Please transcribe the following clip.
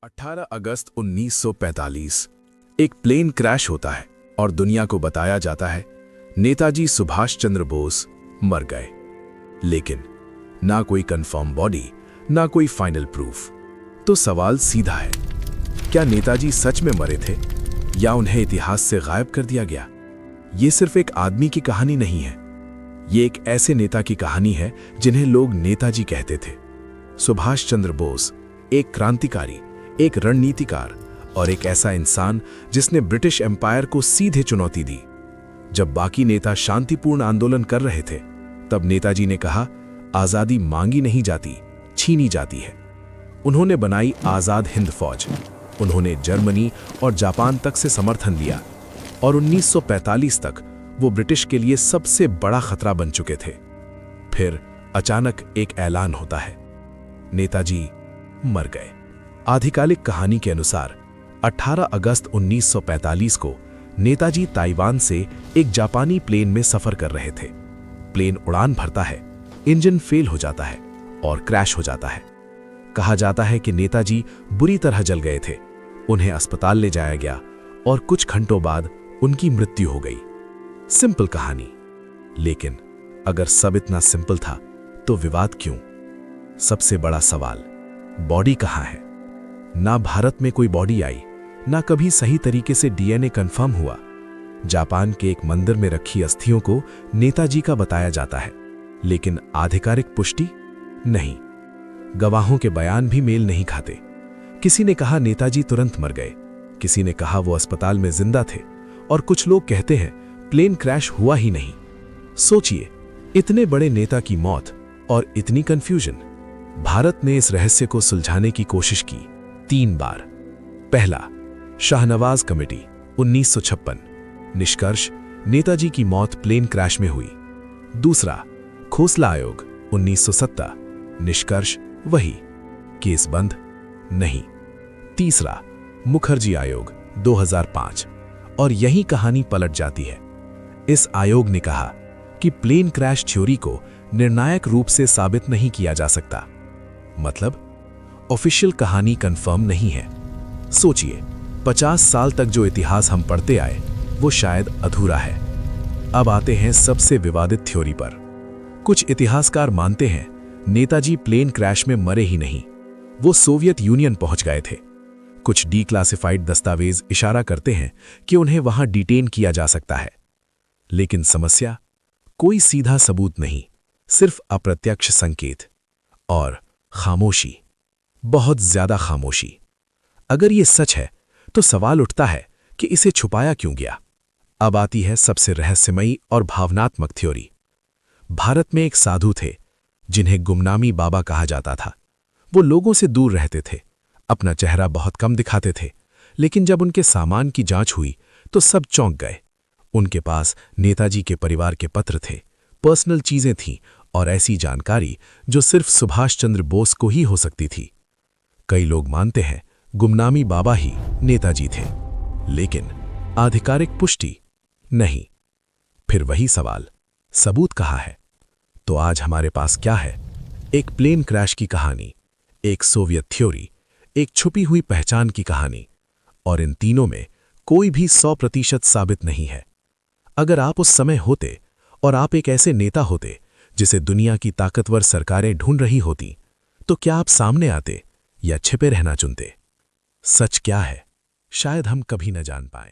18 अगस्त 1945 एक plane crash होता है और दुनिया को बताया जाता है नेताजी सुभाष चंद्र बोस मर गए। लेकिन ना कोई कंफर्म बॉडी, ना कोई फाइनल प्रूफ। तो सवाल सीधा है, क्या नेताजी सच में मरे थे या उन्हें इतिहास से गायब कर दिया गया? ये सिर्फ एक आदमी की कहानी नहीं है, ये एक ऐसे नेता की कहानी है जिन्हें लोग नेताजी कहते थे। सुभाष चंद्र बोस एक क्रांतिकारी, एक रणनीतिकार और एक ऐसा इंसान जिसने ब्रिटिश एम्पायर को सीधे चुनौती दी। जब बाकी नेता शांतिपूर्ण आंदोलन कर रहे थे, तब नेताजी ने कहा, आजादी मांगी नहीं जाती, छीनी जाती है। उन्होंने बनाई आजाद हिंद फौज। उन्होंने जर्मनी और जापान तक से समर्थन लिया और 1945 तक वो ब्रिटिश के लिए सबसे बड़ा खतरा बन चुके थे। फिर अचानक एक ऐलान होता है, नेताजी मर गए। आधिकारिक कहानी के अनुसार 18 अगस्त 1945 को नेताजी ताइवान से एक जापानी प्लेन में सफर कर रहे थे। प्लेन उड़ान भरता है, इंजन फेल हो जाता है और क्रैश हो जाता है। कहा जाता है कि नेताजी बुरी तरह जल गए थे। उन्हें अस्पताल ले जाया गया और कुछ घंटों बाद उनकी मृत्यु हो गई। सिंपल कहानी, लेकिन अगर सब इतना सिंपल था तो विवाद क्यों? सबसे बड़ा सवाल, बॉडी कहाँ है? ना भारत में कोई बॉडी आई, ना कभी सही तरीके से डीएनए कंफर्म हुआ। जापान के एक मंदिर में रखी अस्थियों को नेताजी का बताया जाता है, लेकिन आधिकारिक पुष्टि नहीं। गवाहों के बयान भी मेल नहीं खाते। किसी ने कहा नेताजी तुरंत मर गए, किसी ने कहा वो अस्पताल में जिंदा थे और कुछ लोग कहते हैं प्लेन क्रैश हुआ ही नहीं। सोचिए, इतने बड़े नेता की मौत और इतनी कंफ्यूजन। भारत ने इस रहस्य को सुलझाने की कोशिश की 3 बार। पहला, शाहनवाज कमेटी 1956, निष्कर्ष नेताजी की मौत प्लेन क्रैश में हुई। दूसरा, खोसला आयोग 1970, निष्कर्ष वही, केस बंद नहीं। तीसरा, मुखर्जी आयोग 2005, और यही कहानी पलट जाती है। इस आयोग ने कहा कि प्लेन क्रैश थ्योरी को निर्णायक रूप से साबित नहीं किया जा सकता। मतलब ऑफिशियल कहानी कंफर्म नहीं है। सोचिए, 50 साल तक जो इतिहास हम पढ़ते आए वो शायद अधूरा है। अब आते हैं सबसे विवादित थ्योरी पर। कुछ इतिहासकार मानते हैं नेताजी प्लेन क्रैश में मरे ही नहीं, वो सोवियत यूनियन पहुंच गए थे। कुछ डीक्लासिफाइड दस्तावेज इशारा करते हैं कि उन्हें वहां डिटेन किया जा सकता है। लेकिन समस्या, कोई सीधा सबूत नहीं, सिर्फ अप्रत्यक्ष संकेत और खामोशी, बहुत ज्यादा खामोशी। अगर ये सच है तो सवाल उठता है कि इसे छुपाया क्यों गया। अब आती है सबसे रहस्यमयी और भावनात्मक थ्योरी। भारत में एक साधु थे जिन्हें गुमनामी बाबा कहा जाता था। वो लोगों से दूर रहते थे, अपना चेहरा बहुत कम दिखाते थे, लेकिन जब उनके सामान की जांच हुई तो सब चौंक गए। उनके पास नेताजी के परिवार के पत्र थे, पर्सनल चीजें थीं और ऐसी जानकारी जो सिर्फ सुभाष चंद्र बोस को ही हो सकती थी। कई लोग मानते हैं गुमनामी बाबा ही नेताजी थे, लेकिन आधिकारिक पुष्टि नहीं। फिर वही सवाल, सबूत कहाँ है? तो आज हमारे पास क्या है? एक प्लेन क्रैश की कहानी, एक सोवियत थ्योरी, एक छुपी हुई पहचान की कहानी, और इन तीनों में कोई भी 100% साबित नहीं है। अगर आप उस समय होते और आप एक ऐसे नेता होते जिसे दुनिया की ताकतवर सरकारें ढूंढ रही होती, तो क्या आप सामने आते या छिपे रहना चुनते? सच क्या है, शायद हम कभी न जान पाएं।